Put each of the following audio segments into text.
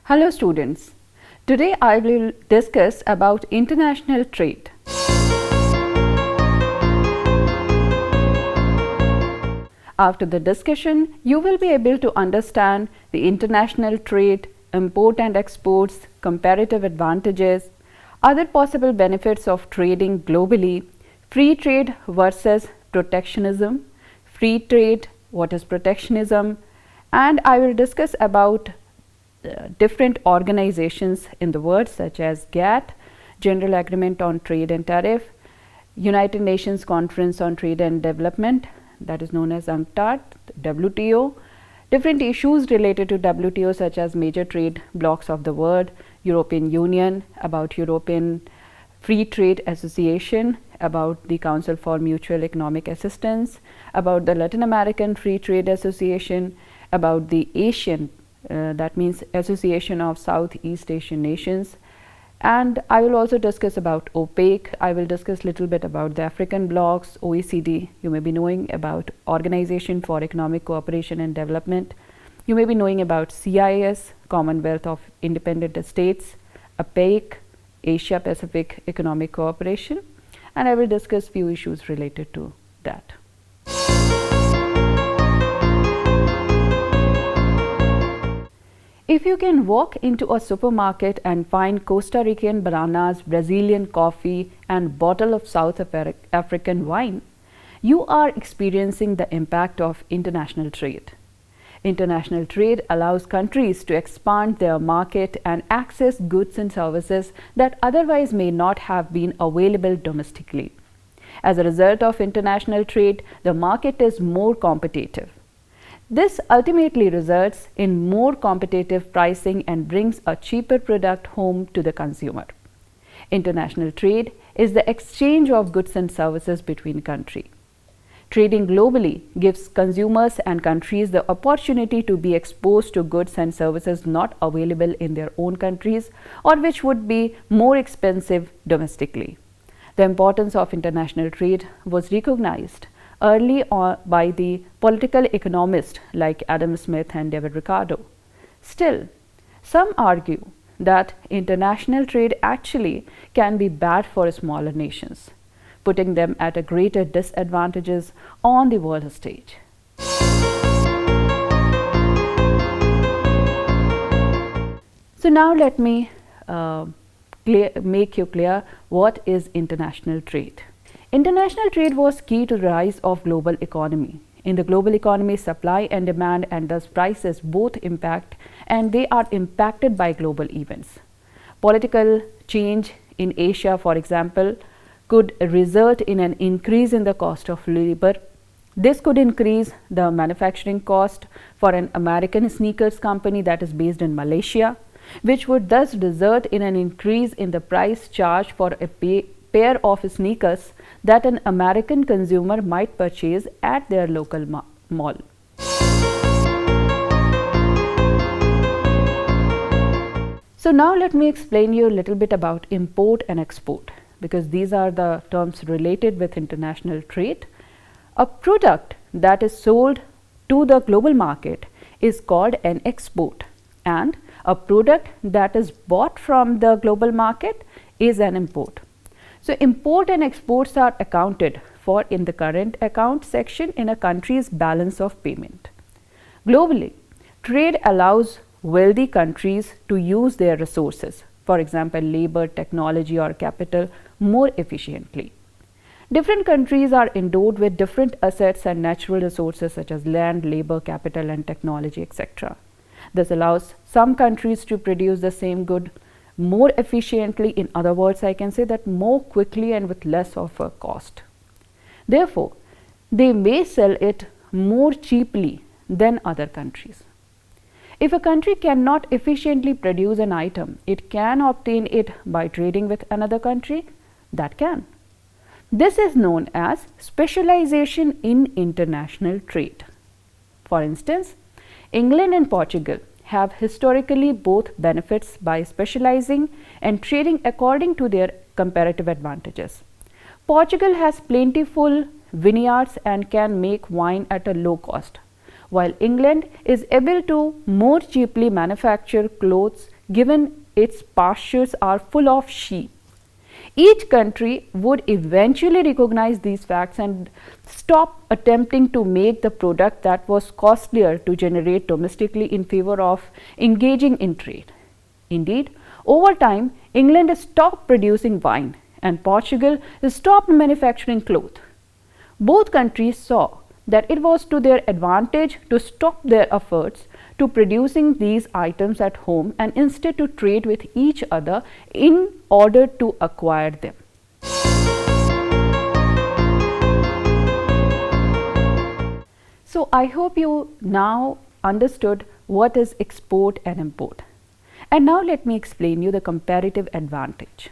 Hello students, today I will discuss about international trade. After the discussion, you will be able to understand the international trade, import and exports, comparative advantages, other possible benefits of trading globally, free trade versus protectionism, free trade, what is protectionism, and I will discuss about different organizations in the world such as GATT, General Agreement on Trade and Tariff, United Nations Conference on Trade and Development, that is known as UNCTAD, WTO, different issues related to WTO such as major trade blocs of the world, European Union, about European Free Trade Association, about the Council for Mutual Economic Assistance, about the Latin American Free Trade Association, about the Asian that means Association of Southeast Asian Nations, and I will also discuss about OPEC. I will discuss little bit about the African blocs, OECD. You may be knowing about Organization for Economic Cooperation and Development. You may be knowing about CIS, Commonwealth of Independent States, APEC, Asia Pacific Economic Cooperation, and I will discuss few issues related to that. If you can walk into a supermarket and find Costa Rican bananas, Brazilian coffee and bottle of South African wine, you are experiencing the impact of international trade. International trade allows countries to expand their market and access goods and services that otherwise may not have been available domestically. As a result of international trade, the market is more competitive. This ultimately results in more competitive pricing and brings a cheaper product home to the consumer. International trade is the exchange of goods and services between countries. Trading globally gives consumers and countries the opportunity to be exposed to goods and services not available in their own countries or which would be more expensive domestically. The importance of international trade was recognized early on by the political economists like Adam Smith and David Ricardo. Still, some argue that international trade actually can be bad for smaller nations, putting them at a greater disadvantages on the world stage. So now let me make you clear what is international trade. International trade was key to the rise of global economy. In the global economy, supply and demand and thus prices both impact, and they are impacted by global events. Political change in Asia, for example, could result in an increase in the cost of labor. This could increase the manufacturing cost for an American sneakers company that is based in Malaysia, which would thus result in an increase in the price charged for a pair of sneakers that an American consumer might purchase at their local mall. So now let me explain you a little bit about import and export, because these are the terms related with international trade. A product that is sold to the global market is called an export, and a product that is bought from the global market is an import. So import and exports are accounted for in the current account section in a country's balance of payment. Globally, trade allows wealthy countries to use their resources, for example, labor, technology or capital, more efficiently. Different countries are endowed with different assets and natural resources such as land, labor, capital and technology, etc. This allows some countries to produce the same good more efficiently. In other words, I can say that more quickly and with less of a cost. Therefore, they may sell it more cheaply than other countries. If a country cannot efficiently produce an item, it can obtain it by trading with another country that can. This is known as specialization in international trade. For instance, England and Portugal have historically both benefits by specializing and trading according to their comparative advantages. Portugal has plentiful vineyards and can make wine at a low cost, while England is able to more cheaply manufacture clothes, given its pastures are full of sheep. Each country would eventually recognize these facts and stop attempting to make the product that was costlier to generate domestically in favor of engaging in trade. Indeed, over time, England stopped producing wine and Portugal stopped manufacturing cloth. Both countries saw that it was to their advantage to stop their efforts to producing these items at home and instead to trade with each other in order to acquire them. So I hope you now understood what is export and import. And now let me explain you the comparative advantage.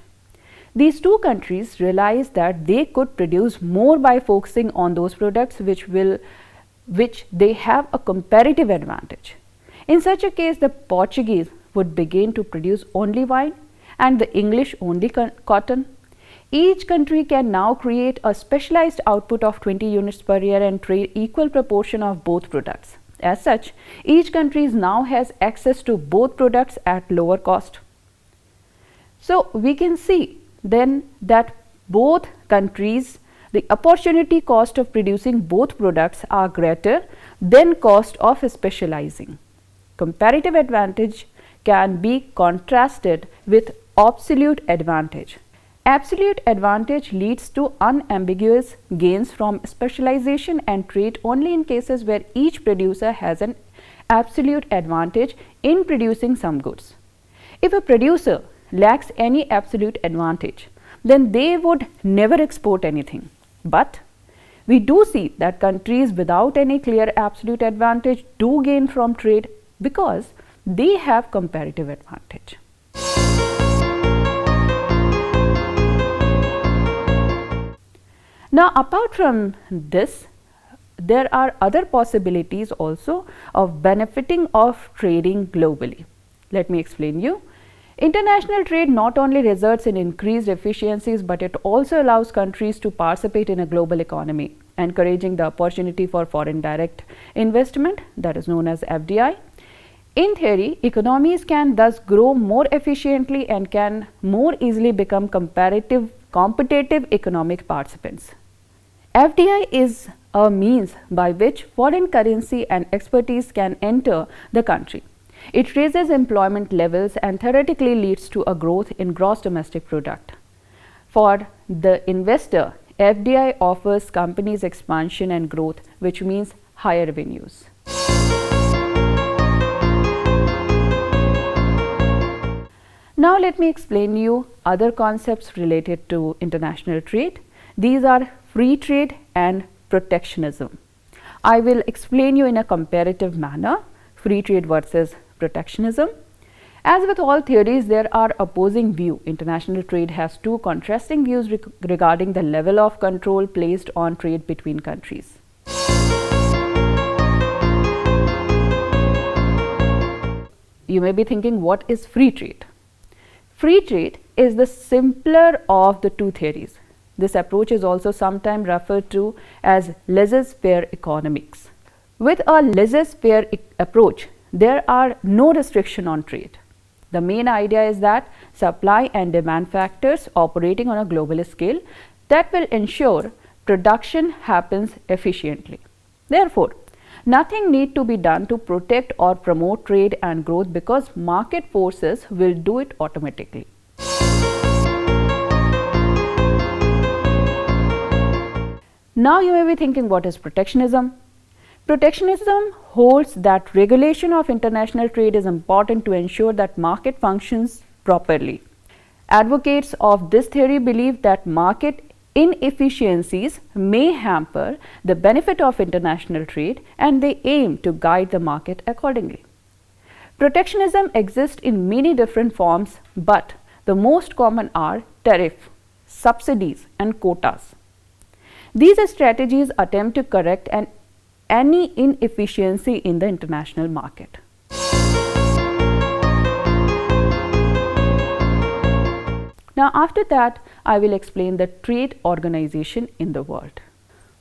These two countries realized that they could produce more by focusing on those products which they have a comparative advantage. In such a case, the Portuguese would begin to produce only wine and the English only cotton. Each country can now create a specialized output of 20 units per year and trade equal proportion of both products. As such, each country now has access to both products at lower cost. So we can see then that both countries, the opportunity cost of producing both products are greater than cost of specializing. Comparative advantage can be contrasted with absolute advantage. Absolute advantage leads to unambiguous gains from specialization and trade only in cases where each producer has an absolute advantage in producing some goods. If a producer lacks any absolute advantage, then they would never export anything. But we do see that countries without any clear absolute advantage do gain from trade because they have comparative advantage. Now, apart from this, there are other possibilities also of benefiting of trading globally. Let me explain you. International trade not only results in increased efficiencies, but it also allows countries to participate in a global economy, encouraging the opportunity for foreign direct investment, that is known as FDI. In theory, economies can thus grow more efficiently and can more easily become competitive economic participants. FDI is a means by which foreign currency and expertise can enter the country. It raises employment levels and theoretically leads to a growth in gross domestic product. For the investor, FDI offers companies expansion and growth, which means higher revenues. Now let me explain you other concepts related to international trade. These are free trade and protectionism. I will explain you in a comparative manner, free trade versus protectionism. As with all theories, there are opposing views. International trade has two contrasting views regarding the level of control placed on trade between countries. You may be thinking, what is free trade? Free trade is the simpler of the two theories. This approach is also sometimes referred to as laissez-faire economics. With a laissez-faire approach, there are no restriction on trade. The main idea is that supply and demand factors operating on a global scale that will ensure production happens efficiently. Therefore, nothing need to be done to protect or promote trade and growth because market forces will do it automatically. Now you may be thinking, what is protectionism? Protectionism holds that regulation of international trade is important to ensure that market functions properly. Advocates of this theory believe that market inefficiencies may hamper the benefit of international trade and they aim to guide the market accordingly. Protectionism exists in many different forms, but the most common are tariff, subsidies and quotas. These strategies attempt to correct any inefficiency in the international market. Now, after that, I will explain the trade organization in the world.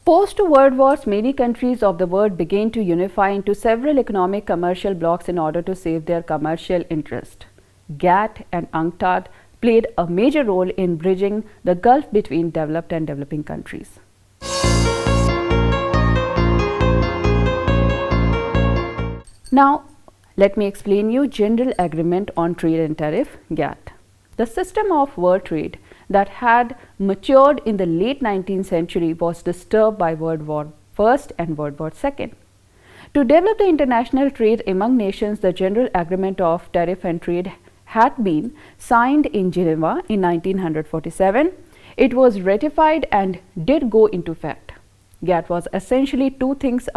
Post-World Wars, many countries of the world began to unify into several economic commercial blocs in order to save their commercial interest. GATT and UNCTAD played a major role in bridging the gulf between developed and developing countries. Now, let me explain you General Agreement on Trade and Tariff (GATT). The system of world trade that had matured in the late 19th century was disturbed by World War I and World War II. To develop the international trade among nations, the General Agreement of Tariff and Trade had been signed in Geneva in 1947. It was ratified and did go into effect. GATT was essentially two things: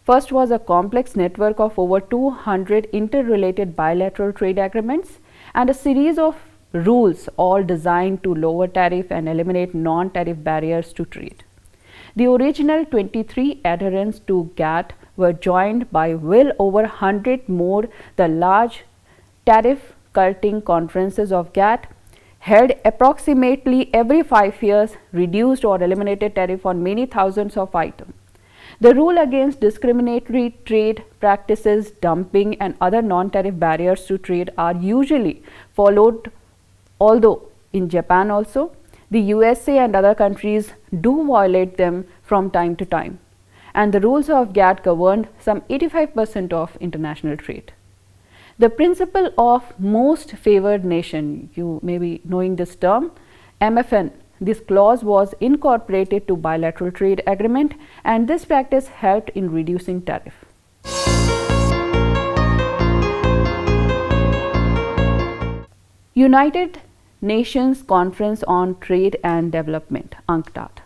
First was a complex network of over 200 interrelated bilateral trade agreements and a series of rules, all designed to lower tariff and eliminate non-tariff barriers to trade. The original 23 adherents to GATT were joined by well over 100 more. The large tariff cutting conferences of GATT, held approximately every 5 years, reduced or eliminated tariff on many thousands of items. The rule against discriminatory trade practices, dumping and other non-tariff barriers to trade are usually followed, although in Japan also, the USA and other countries do violate them from time to time. And the rules of GATT governed some 85% of international trade. The principle of most favored nation, you may be knowing this term, MFN, this clause was incorporated to bilateral trade agreement, and this practice helped in reducing tariff. United Nations Conference on Trade and Development, UNCTAD.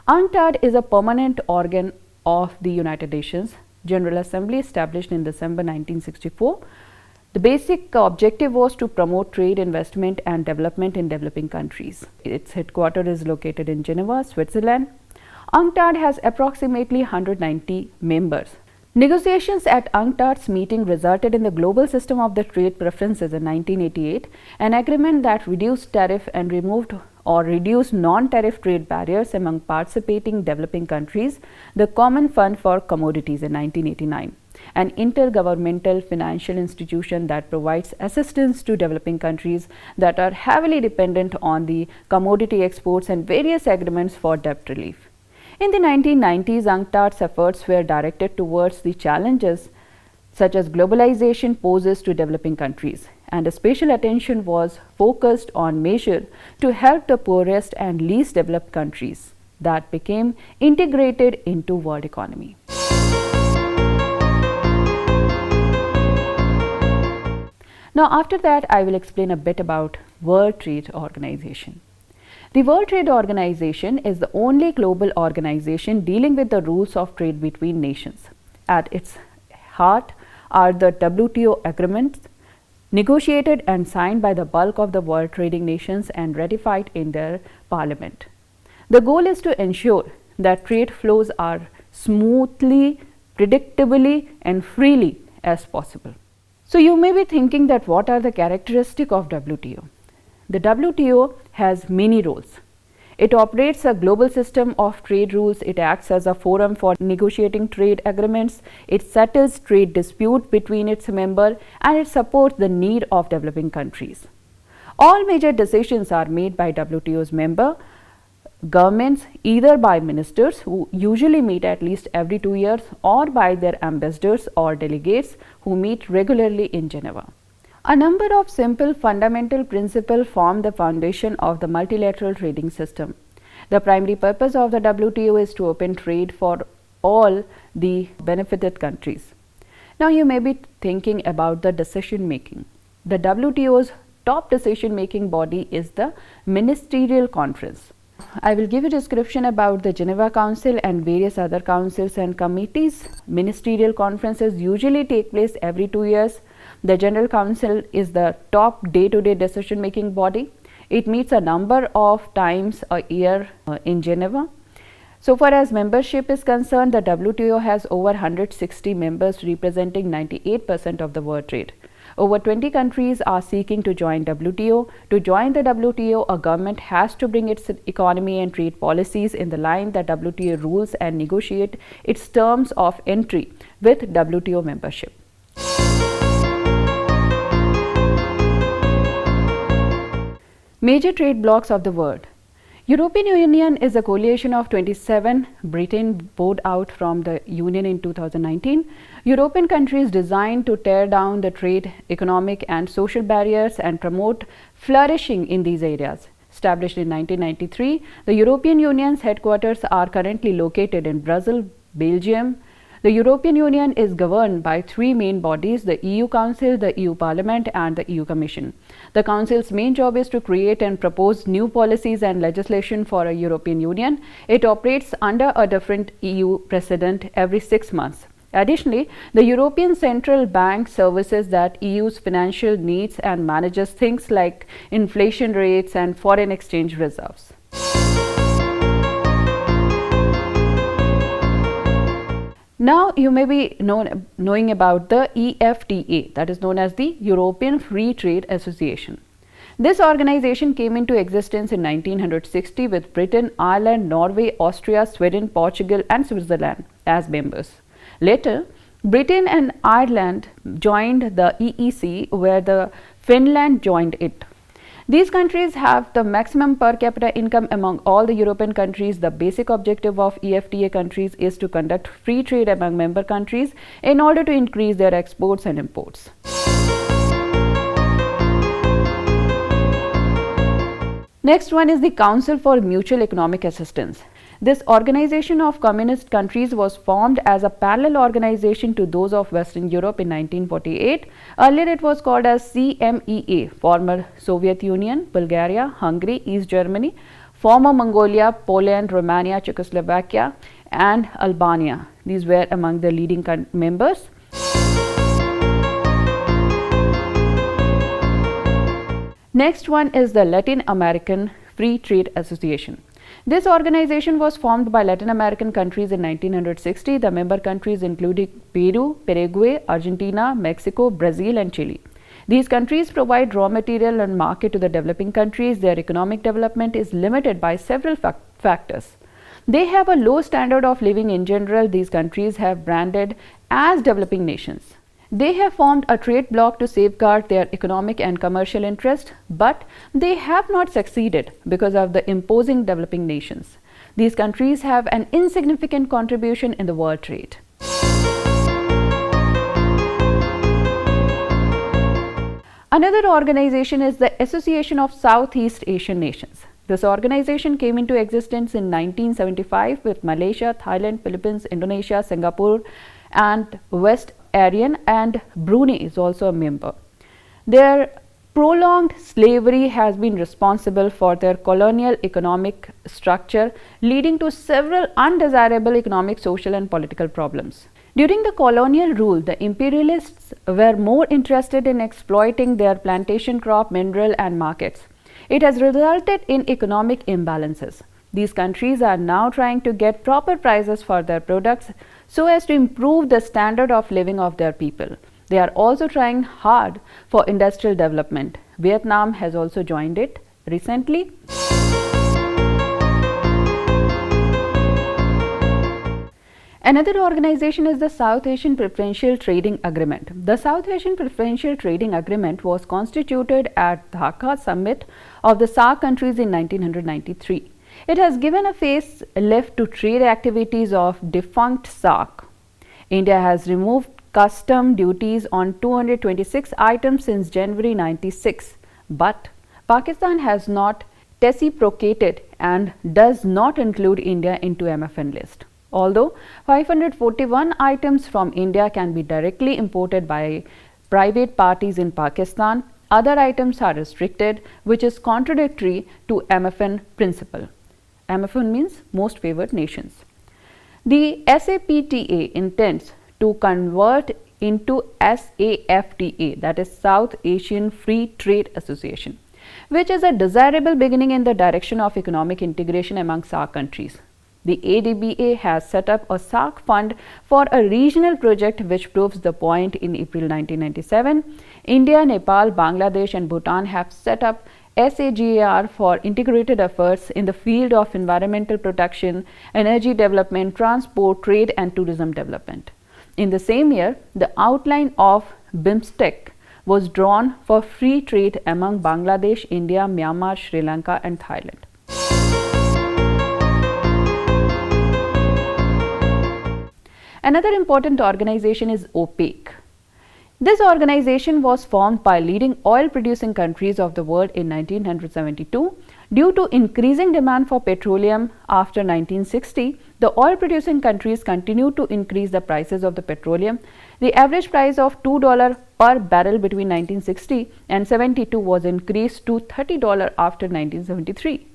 UNCTAD is a permanent organ of the United Nations General Assembly, established in December 1964. The basic objective was to promote trade, investment and development in developing countries. Its headquarters is located in Geneva, Switzerland. UNCTAD has approximately 190 members. Negotiations at UNCTAD's meeting resulted in the Global System of the Trade Preferences in 1988, an agreement that reduced tariff and removed or reduced non-tariff trade barriers among participating developing countries, the Common Fund for Commodities in 1989. An intergovernmental financial institution that provides assistance to developing countries that are heavily dependent on the commodity exports, and various agreements for debt relief. In the 1990s, UNCTAD's efforts were directed towards the challenges such as globalization poses to developing countries, and a special attention was focused on measures to help the poorest and least developed countries that became integrated into world economy. Now, after that, I will explain a bit about World Trade Organization. The World Trade Organization is the only global organization dealing with the rules of trade between nations. At its heart are the WTO agreements, negotiated and signed by the bulk of the world trading nations and ratified in their parliament. The goal is to ensure that trade flows are smoothly, predictably and freely as possible. So you may be thinking that what are the characteristics of WTO? The WTO has many roles. It operates a global system of trade rules. It acts as a forum for negotiating trade agreements. It settles trade disputes between its members, and it supports the need of developing countries. All major decisions are made by WTO's member governments, either by ministers, who usually meet at least every 2 years, or by their ambassadors or delegates, who meet regularly in Geneva. A number of simple fundamental principles form the foundation of the multilateral trading system. The primary purpose of the WTO is to open trade for all the benefited countries. Now you may be thinking about the decision making. The WTO's top decision making body is the Ministerial Conference. I will give a description about the Geneva Council and various other councils and committees. Ministerial conferences usually take place every 2 years. The General Council is the top day-to-day decision-making body. It meets a number of times a year in Geneva. So far as membership is concerned, the WTO has over 160 members representing 98% of the world trade. Over 20 countries are seeking to join WTO. To join the WTO, a government has to bring its economy and trade policies in the line that WTO rules and negotiate its terms of entry with WTO membership. Major trade blocs of the world. European Union is a coalition of 27. Britain bowed out from the Union in 2019. European countries designed to tear down the trade, economic and social barriers and promote flourishing in these areas. Established in 1993, the European Union's headquarters are currently located in Brussels, Belgium. The European Union is governed by three main bodies: the EU Council, the EU Parliament and the EU Commission. The Council's main job is to create and propose new policies and legislation for a European Union. It operates under a different EU president every 6 months. Additionally, the European Central Bank services that EU's financial needs and manages things like inflation rates and foreign exchange reserves. Now you may be knowing about the EFTA, that is known as the European Free Trade Association. This organization came into existence in 1960 with Britain, Ireland, Norway, Austria, Sweden, Portugal and Switzerland as members. Later, Britain and Ireland joined the EEC, where the Finland joined it. These countries have the maximum per capita income among all the European countries. The basic objective of EFTA countries is to conduct free trade among member countries in order to increase their exports and imports. Next one is the Council for Mutual Economic Assistance. This organization of communist countries was formed as a parallel organization to those of Western Europe in 1948. Earlier it was called as CMEA, former Soviet Union, Bulgaria, Hungary, East Germany, former Mongolia, Poland, Romania, Czechoslovakia and Albania. These were among the leading members. Next one is the Latin American Free Trade Association. This organization was formed by Latin American countries in 1960. The member countries including Peru, Paraguay, Argentina, Mexico, Brazil and Chile. These countries provide raw material and market to the developing countries. Their economic development is limited by several factors. They have a low standard of living in general. These countries have branded as developing nations. They have formed a trade bloc to safeguard their economic and commercial interests, but they have not succeeded because of the imposing developing nations. These countries have an insignificant contribution in the world trade. Another organization is the Association of Southeast Asian Nations. This organization came into existence in 1975 with Malaysia, Thailand, Philippines, Indonesia, Singapore and West Aryan, and Brunei is also a member. Their prolonged slavery has been responsible for their colonial economic structure, leading to several undesirable economic, social and political problems. During the colonial rule, the imperialists were more interested in exploiting their plantation crop, mineral and markets. It has resulted in economic imbalances. These countries are now trying to get proper prices for their products so as to improve the standard of living of their people. They are also trying hard for industrial development. Vietnam has also joined it recently. Another organization is the South Asian Preferential Trading Agreement. The South Asian Preferential Trading Agreement was constituted at Dhaka summit of the SAARC countries in 1993. It has given a face lift to trade activities of defunct SAARC. India has removed custom duties on 226 items since January 96, but Pakistan has not reciprocated and does not include India into MFN list. Although 541 items from India can be directly imported by private parties in Pakistan, other items are restricted, which is contradictory to MFN principle. MFN means most favored nations. The SAPTA intends to convert into SAFTA, that is South Asian Free Trade Association, which is a desirable beginning in the direction of economic integration among SAARC countries. The ADBA has set up a SAARC fund for a regional project which proves the point. In April 1997, India, Nepal, Bangladesh and Bhutan have set up SAGAR for integrated efforts in the field of environmental protection, energy development, transport, trade and tourism development. In the same year, the outline of BIMSTEC was drawn for free trade among Bangladesh, India, Myanmar, Sri Lanka and Thailand. Another important organization is OPEC. This organization was formed by leading oil-producing countries of the world in 1972. Due to increasing demand for petroleum after 1960, the oil-producing countries continued to increase the prices of the petroleum. The average price of $2 per barrel between 1960 and 72 was increased to $30 after 1973.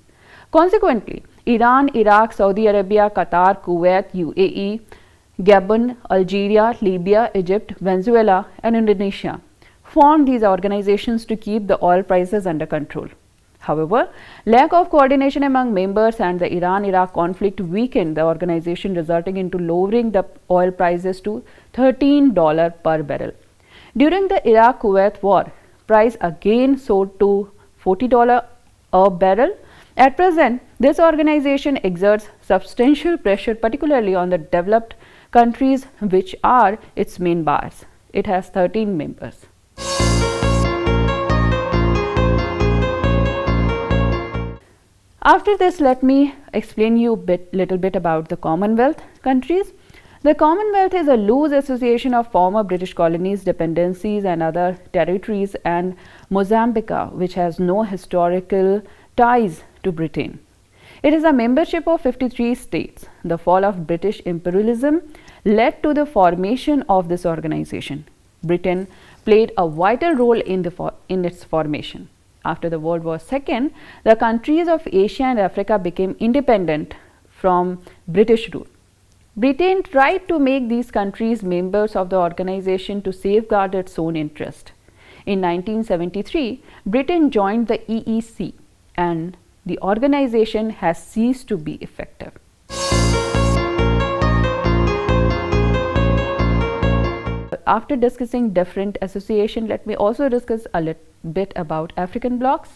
Consequently, Iran, Iraq, Saudi Arabia, Qatar, Kuwait, UAE, Gabon, Algeria, Libya, Egypt, Venezuela and Indonesia formed these organizations to keep the oil prices under control. However, lack of coordination among members and the Iran-Iraq conflict weakened the organization, resulting into lowering the oil prices to $13 per barrel. During the Iraq-Kuwait war, price again soared to $40 a barrel. At present, this organization exerts substantial pressure, particularly on the developed countries, which are its main buyers. It has 13 members. After this, let me explain you little bit about the Commonwealth countries. The Commonwealth is a loose association of former British colonies, dependencies and other territories, and Mozambique, which has no historical ties to Britain. It is a membership of 53 states. The fall of British imperialism led to the formation of this organization. Britain played a vital role in its formation. After the World War II, the countries of Asia and Africa became independent from British rule. Britain tried to make these countries members of the organization to safeguard its own interest. In 1973, Britain joined the EEC, and the organization has ceased to be effective. After discussing different associations, let me also discuss a little bit about African blocs.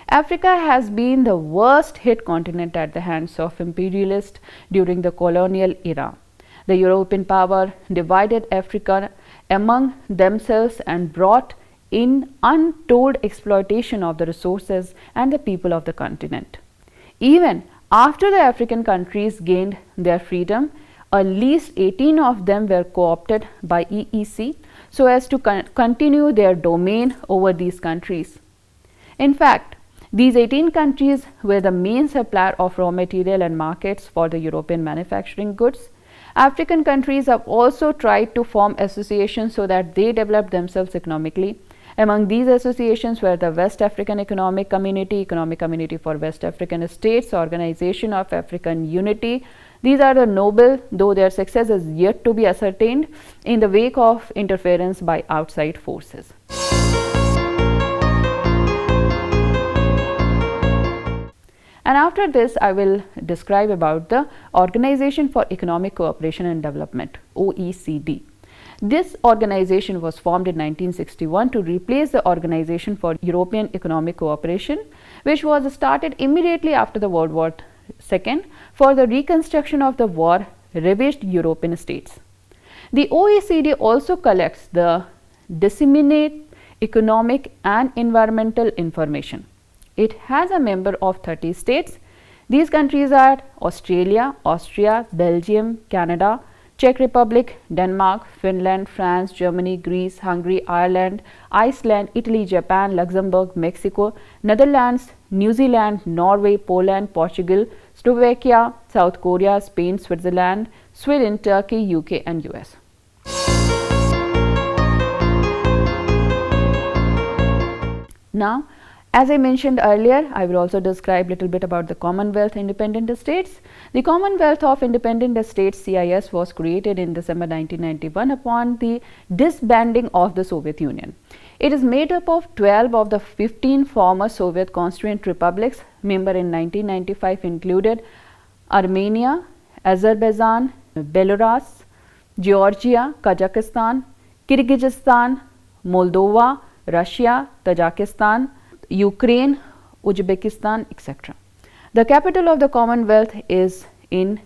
Africa has been the worst hit continent at the hands of imperialists during the colonial era. The European power divided Africa among themselves and brought in untold exploitation of the resources and the people of the continent. Even after the African countries gained their freedom, at least 18 of them were co-opted by EEC so as to continue their domain over these countries. In fact, these 18 countries were the main supplier of raw material and markets for the European manufacturing goods. African countries have also tried to form associations so that they develop themselves economically. Among these associations were the West African Economic Community for West African States, Organization of African Unity. These are the noble, though their success is yet to be ascertained in the wake of interference by outside forces. And after this, I will describe about the Organization for Economic Cooperation and Development, OECD. This organization was formed in 1961 to replace the Organization for European Economic Cooperation, which was started immediately after the World War II for the reconstruction of the war-ravaged European states. The OECD also collects the disseminate economic and environmental information. It has a member of 30 states. These countries are Australia, Austria, Belgium, Canada, Czech Republic, Denmark, Finland, France, Germany, Greece, Hungary, Ireland, Iceland, Italy, Japan, Luxembourg, Mexico, Netherlands, New Zealand, Norway, Poland, Portugal, Slovakia, South Korea, Spain, Switzerland, Sweden, Turkey, UK and US. Now, as I mentioned earlier, I will also describe a little bit about the Commonwealth Independent States. The Commonwealth of Independent States (CIS) was created in December 1991 upon the disbanding of the Soviet Union. It is made up of 12 of the 15 former Soviet constituent republics. Members in 1995 included Armenia, Azerbaijan, Belarus, Georgia, Kazakhstan, Kyrgyzstan, Moldova, Russia, Tajikistan, Ukraine, Uzbekistan, etc. The capital of the Commonwealth is in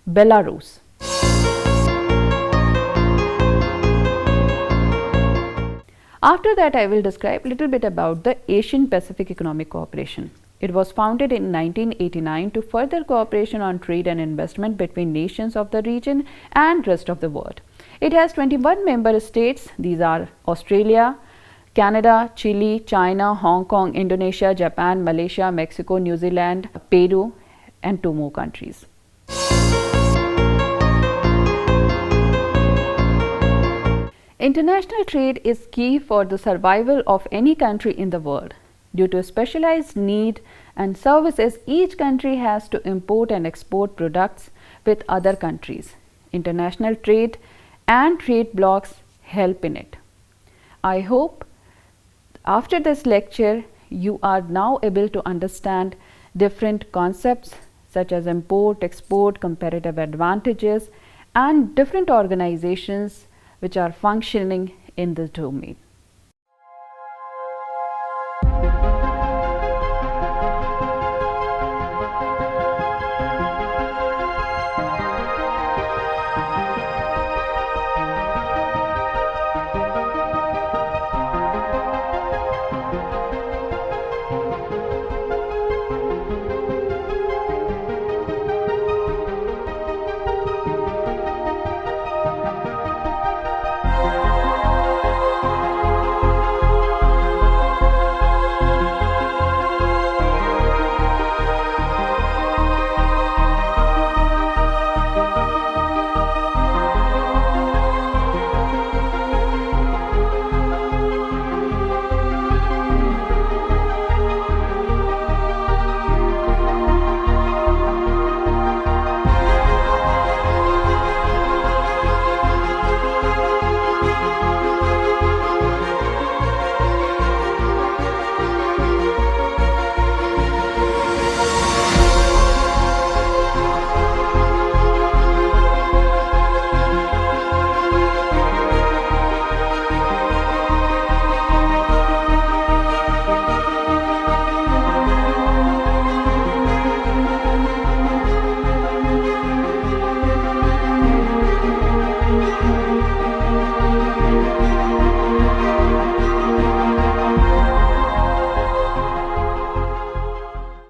Belarus. After that, I will describe a little bit about the Asian Pacific Economic Cooperation. It was founded in 1989 to further cooperation on trade and investment between nations of the region and rest of the world. It has 21 member states. These are Australia, Canada, Chile, China, Hong Kong, Indonesia, Japan, Malaysia, Mexico, New Zealand, Peru, and 2 more countries. International trade is key for the survival of any country in the world. Due to specialized need and services, each country has to import and export products with other countries. International trade and trade blocs help in it. I hope after this lecture, you are now able to understand different concepts such as import, export, comparative advantages, and different organizations which are functioning in this domain.